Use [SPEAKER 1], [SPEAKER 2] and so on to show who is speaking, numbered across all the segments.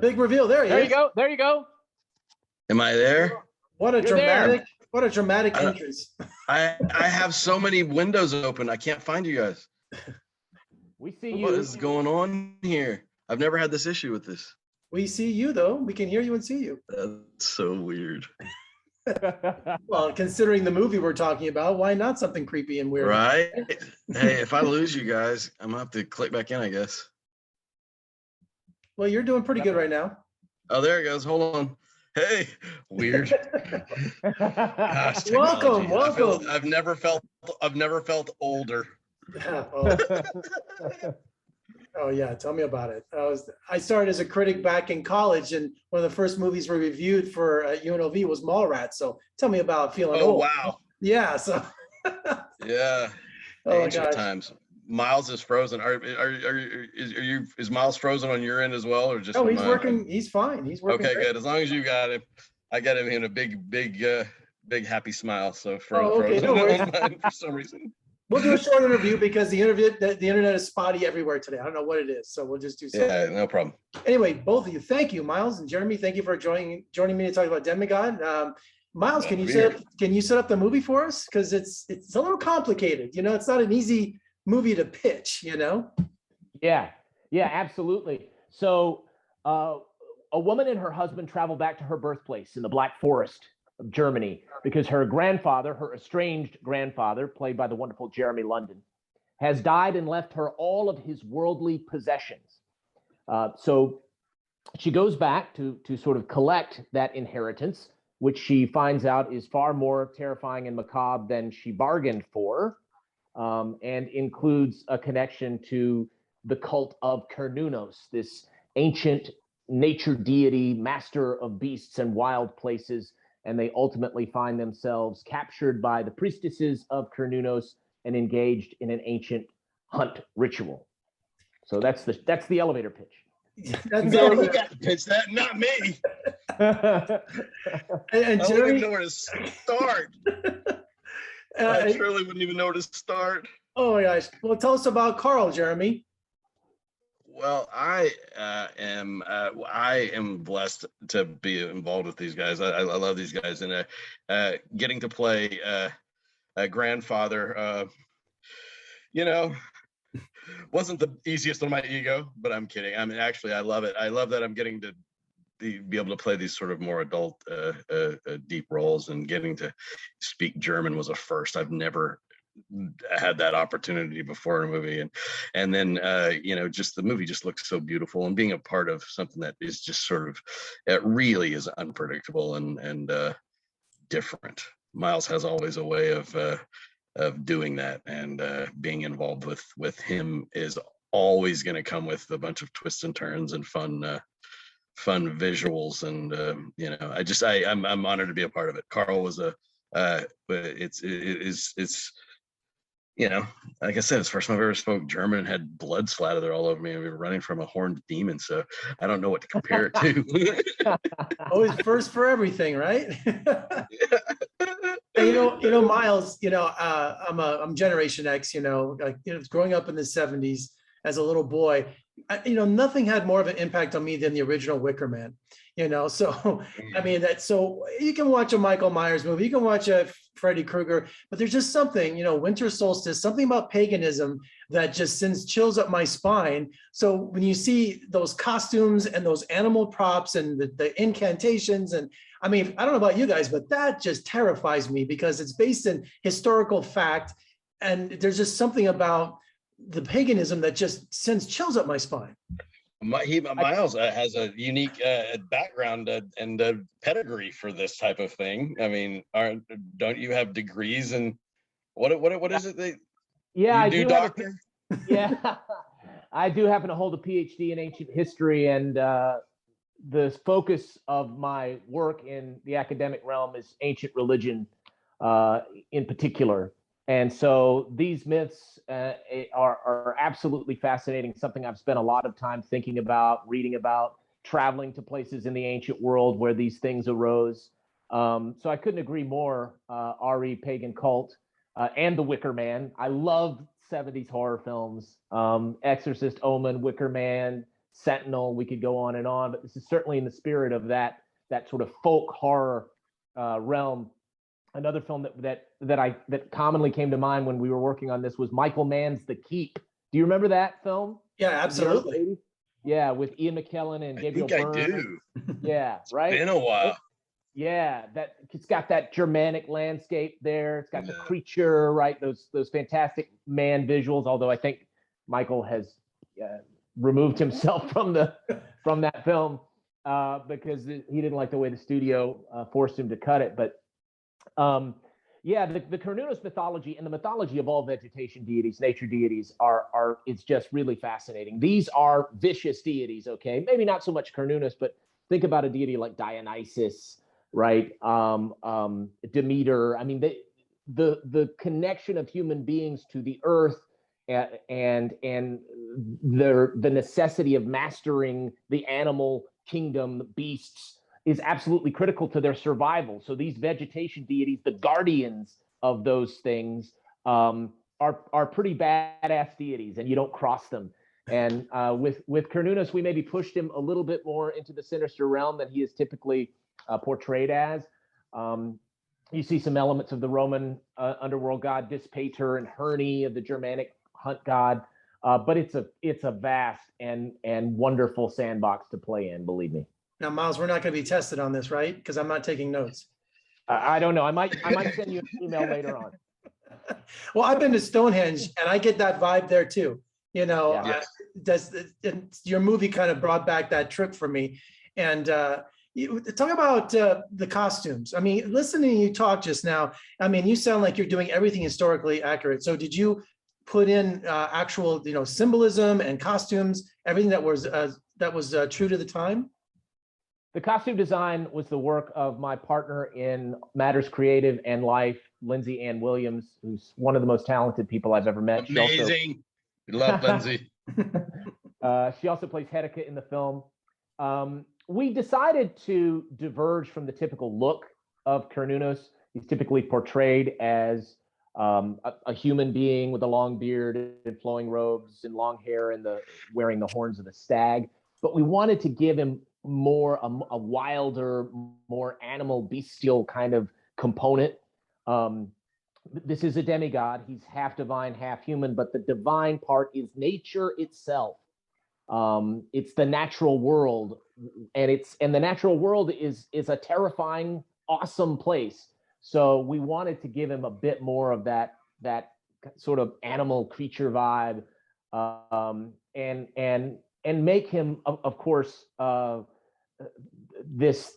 [SPEAKER 1] big reveal. There he
[SPEAKER 2] There
[SPEAKER 1] is.
[SPEAKER 2] you go. There you go.
[SPEAKER 3] Am I there?
[SPEAKER 1] What a
[SPEAKER 2] You're there.
[SPEAKER 1] dramatic entrance.
[SPEAKER 3] I have so many windows open. I can't find you guys.
[SPEAKER 2] We see you.
[SPEAKER 3] What is going on here? I've never had this issue with this.
[SPEAKER 1] We see you, though. We can hear you and see you.
[SPEAKER 3] That's so weird.
[SPEAKER 1] Well, considering the movie we're talking about, why not something creepy and weird?
[SPEAKER 3] Right? Hey, if I lose you guys, I'm going to have to click back in, I guess.
[SPEAKER 1] Well, you're doing pretty good right now.
[SPEAKER 3] Oh, there it goes. Hold on. Hey, weird. Gosh,
[SPEAKER 1] Welcome.
[SPEAKER 3] I've never felt older.
[SPEAKER 1] Oh yeah, tell me about it. I started as a critic back in college, and one of the first movies we reviewed for UNLV was Mallrats. So tell me about feeling old.
[SPEAKER 3] Oh wow.
[SPEAKER 1] Yeah. So.
[SPEAKER 3] Yeah.
[SPEAKER 1] Oh
[SPEAKER 3] ancient times. Miles is frozen. Is Miles frozen on your end as well, or just?
[SPEAKER 1] Oh, he's working. He's fine. He's working.
[SPEAKER 3] Okay,
[SPEAKER 1] great.
[SPEAKER 3] good. As long as you got him, I got him in a big happy smile. So
[SPEAKER 1] okay,
[SPEAKER 3] frozen
[SPEAKER 1] no worries.
[SPEAKER 3] on mine for some reason.
[SPEAKER 1] We'll do a short interview because the internet is spotty everywhere today. I don't know what it is, so we'll just do something.
[SPEAKER 3] Yeah, no problem.
[SPEAKER 1] Anyway, both of you, thank you, Miles and Jeremy. Thank you for joining me to talk about Demigod. Miles, can you set up the movie for us? Because it's a little complicated. You know, it's not an easy movie to pitch. You know.
[SPEAKER 2] Yeah, absolutely. So, a woman and her husband travel back to her birthplace in the Black Forest of Germany because her grandfather, her estranged grandfather, played by the wonderful Jeremy London, has died and left her all of his worldly possessions. So she goes back to sort of collect that inheritance, which she finds out is far more terrifying and macabre than she bargained for, and includes a connection to the cult of Cernunnos, this ancient nature deity, master of beasts and wild places. And they ultimately find themselves captured by the priestesses of Cernunnos and engaged in an ancient hunt ritual. So that's the elevator pitch.
[SPEAKER 1] That's
[SPEAKER 3] no, you got to pitch that, not me.
[SPEAKER 1] and
[SPEAKER 3] I
[SPEAKER 1] Jeremy,
[SPEAKER 3] wouldn't even know where to start. I truly wouldn't even know where to start.
[SPEAKER 1] Oh my gosh! Well, tell us about Carl, Jeremy.
[SPEAKER 3] Well, I am blessed to be involved with these guys. I love these guys, and getting to play a grandfather, wasn't the easiest on my ego, but I'm kidding. I mean, actually, I love it. I love that I'm getting to be able to play these sort of more adult, deep roles, and getting to speak German was a first. I've never had that opportunity before in a movie, and then just the movie just looks so beautiful, and being a part of something that is just sort of, it really is unpredictable and different. Miles has always a way of doing that, and being involved with him is always going to come with a bunch of twists and turns and fun visuals, and I'm honored to be a part of it. Carl was like I said, it's the first time I've ever spoke German and had blood slathered all over me, and we were running from a horned demon, so I don't know what to compare it to.
[SPEAKER 1] Always first for everything, right? And, Miles, I'm Generation X, growing up in the 70s as a little boy, nothing had more of an impact on me than the original Wicker Man, so I mean, so you can watch a Michael Myers movie, you can watch a Freddy Krueger, but there's just something, Winter Solstice, something about paganism that just sends chills up my spine. So when you see those costumes and those animal props and the incantations, and I mean, I don't know about you guys, but that just terrifies me because it's based in historical fact. And there's just something about the paganism that just sends chills up my spine.
[SPEAKER 3] Miles has a unique background and pedigree for this type of thing. I mean, don't you have degrees in what is it?
[SPEAKER 2] I do doctor? I do happen to hold a PhD in ancient history, and the focus of my work in the academic realm is ancient religion in particular. And so these myths are absolutely fascinating, something I've spent a lot of time thinking about, reading about, traveling to places in the ancient world where these things arose. So I couldn't agree more, RE Pagan Cult and The Wicker Man. I love 70s horror films, Exorcist, Omen, Wicker Man, Sentinel. We could go on and on, but this is certainly in the spirit of that sort of folk horror realm. Another film that commonly came to mind when we were working on this was Michael Mann's The Keep. Do you remember that film?
[SPEAKER 1] Yeah, absolutely.
[SPEAKER 2] Yeah, with Ian McKellen and Gabriel Byrne.
[SPEAKER 3] I do.
[SPEAKER 2] Yeah, right.
[SPEAKER 3] It's been a while.
[SPEAKER 2] Yeah, it's got that Germanic landscape there. It's got the creature, right? Those fantastic man visuals. Although I think Michael has removed himself from that film because he didn't like the way the studio forced him to cut it. But the Cernunnos mythology and the mythology of all vegetation deities, nature deities, it's just really fascinating. These are vicious deities, okay? Maybe not so much Cernunnos, but think about a deity like Dionysus, right? Demeter. I mean, the connection of human beings to the earth and the necessity of mastering the animal kingdom, the beasts, is absolutely critical to their survival. So these vegetation deities, the guardians of those things, are pretty badass deities, and you don't cross them. And with Cernunnos, we maybe pushed him a little bit more into the sinister realm than he is typically portrayed as. You see some elements of the Roman underworld god Dispater and Herne of the Germanic hunt god, but it's a vast and wonderful sandbox to play in. Believe me.
[SPEAKER 1] Now, Miles, we're not going to be tested on this, right? Because I'm not taking notes.
[SPEAKER 2] I don't know. I might send you an email later on.
[SPEAKER 1] Well, I've been to Stonehenge, and I get that vibe there too. You know, your movie kind of brought back that trip for me. And you talk about the costumes. I mean, listening to you talk just now, I mean, you sound like you're doing everything historically accurate. So did you put in actual, symbolism and costumes, everything that was true to the time?
[SPEAKER 2] The costume design was the work of my partner in matters creative and life, Lindsay Ann Williams, who's one of the most talented people I've ever met.
[SPEAKER 3] Amazing. We love Lindsay.
[SPEAKER 2] She also plays Hedeka in the film. We decided to diverge from the typical look of Cernunnos. He's typically portrayed as a human being with a long beard and flowing robes and long hair and wearing the horns of the stag. But we wanted to give him more a wilder, more animal, bestial kind of component. This is a demigod. He's half divine, half human, but the divine part is nature itself. It's the natural world, and the natural world is a terrifying, awesome place. So we wanted to give him a bit more of that sort of animal creature vibe, and make him, of course, this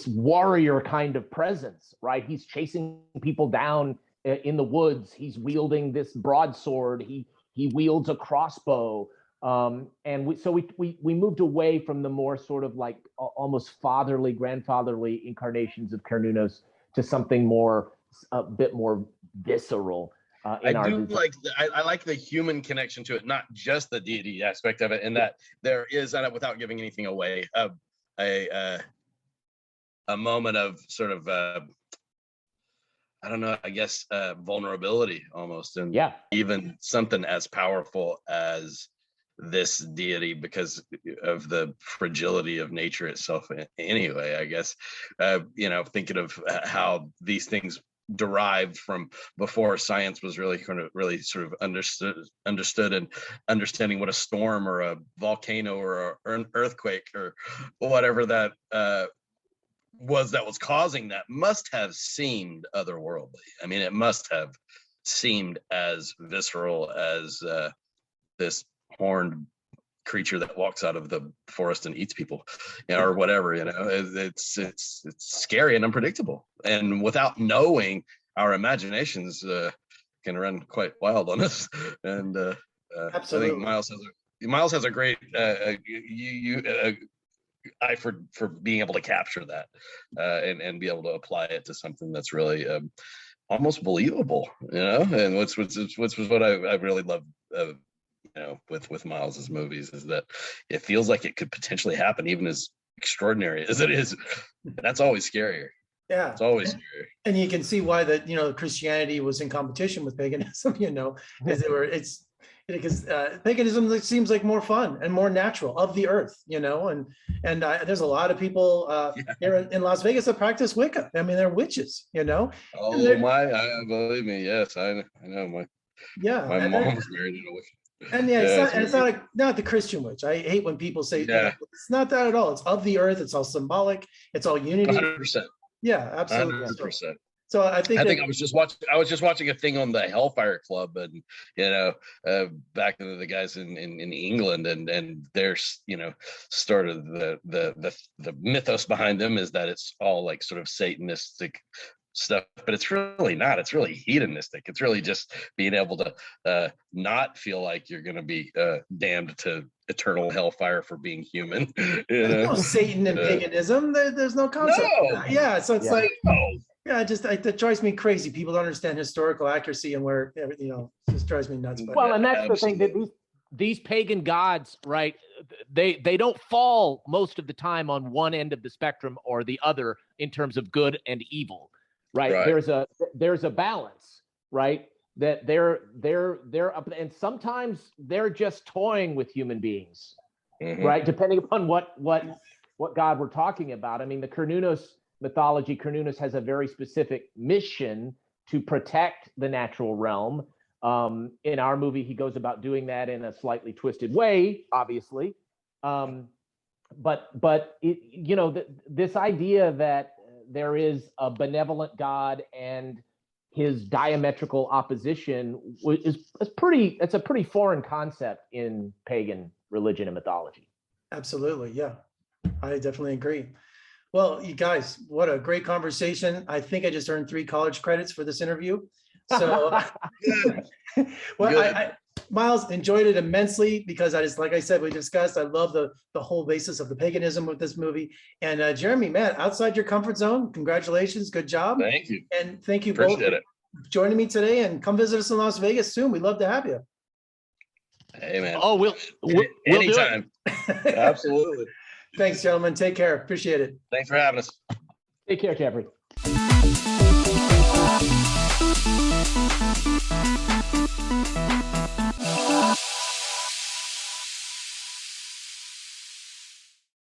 [SPEAKER 2] warrior kind of presence, right? He's chasing people down in the woods. He's wielding this broadsword. He wields a crossbow. And we moved away from the more sort of like almost fatherly, grandfatherly incarnations of Cernunnos to something more, a bit more visceral. I
[SPEAKER 3] like the human connection to it, not just the deity aspect of it, and that there is, without giving anything away, a moment of sort of I don't know, I guess vulnerability almost, and even something as powerful as this deity because of the fragility of nature itself. Anyway, I guess thinking of how these things derived from before science was really sort of understood and understanding what a storm or a volcano or an earthquake or whatever that was causing that must have seemed otherworldly. I mean, it must have seemed as visceral as this horned creature that walks out of the forest and eats people, or whatever. It's scary and unpredictable, and without knowing, our imaginations can run quite wild on us. And absolutely, I think Miles has a great eye for being able to capture that and be able to apply it to something that's really almost believable, and which was what I really love with Miles's movies, is that it feels like it could potentially happen, even as extraordinary as it is. That's always scarier.
[SPEAKER 1] Yeah,
[SPEAKER 3] it's always scarier. And
[SPEAKER 1] you can see why that Christianity was in competition with paganism, because Because paganism seems like more fun and more natural, of the earth, and there's a lot of people here in Las Vegas that practice Wicca. I mean, they're witches,
[SPEAKER 3] Oh believe me, yes, I know. My mom was married in a witch.
[SPEAKER 1] And it's not the Christian witch. I hate when people say it's not that at all. It's of the earth. It's all symbolic. It's all unity.
[SPEAKER 3] 100%.
[SPEAKER 1] Yeah, absolutely.
[SPEAKER 3] 100%.
[SPEAKER 1] So I think
[SPEAKER 3] I was just watching a thing on the Hellfire Club, and back in the guys in England, and there's sort of the mythos behind them is that it's all like sort of satanistic stuff, but it's really not. It's really hedonistic. It's really just being able to not feel like you're going to be damned to eternal hellfire for being human.
[SPEAKER 1] There's no Satan in paganism. There's no concept.
[SPEAKER 3] No.
[SPEAKER 1] Yeah, so it's that drives me crazy. People don't understand historical accuracy and where just drives me nuts.
[SPEAKER 2] Well, and that's the thing, that these pagan gods, right? They don't fall most of the time on one end of the spectrum or the other in terms of good and evil. Right. There's a balance, right? That they're up, and sometimes they're just toying with human beings, right? Depending upon what God we're talking about. I mean, the Cernunnos mythology, Cernunnos has a very specific mission to protect the natural realm. In our movie, he goes about doing that in a slightly twisted way, obviously. But this idea that there is a benevolent God and his diametrical opposition it's a pretty foreign concept in pagan religion and mythology.
[SPEAKER 1] Absolutely. Yeah, I definitely agree. Well, you guys, what a great conversation. I think I just earned 3 college credits for this interview. So, well, Miles, enjoyed it immensely because like I said, we discussed, I love the whole basis of the paganism of this movie. And Jeremy, man, outside your comfort zone, congratulations, good job.
[SPEAKER 3] Thank you.
[SPEAKER 1] And thank you both for joining me today, and come visit us in Las Vegas soon. We'd love to have you.
[SPEAKER 3] Hey, man.
[SPEAKER 2] Oh, we'll
[SPEAKER 3] anytime. Absolutely.
[SPEAKER 1] Thanks, gentlemen. Take care. Appreciate it.
[SPEAKER 3] Thanks for having us.
[SPEAKER 2] Take care, Jeffrey.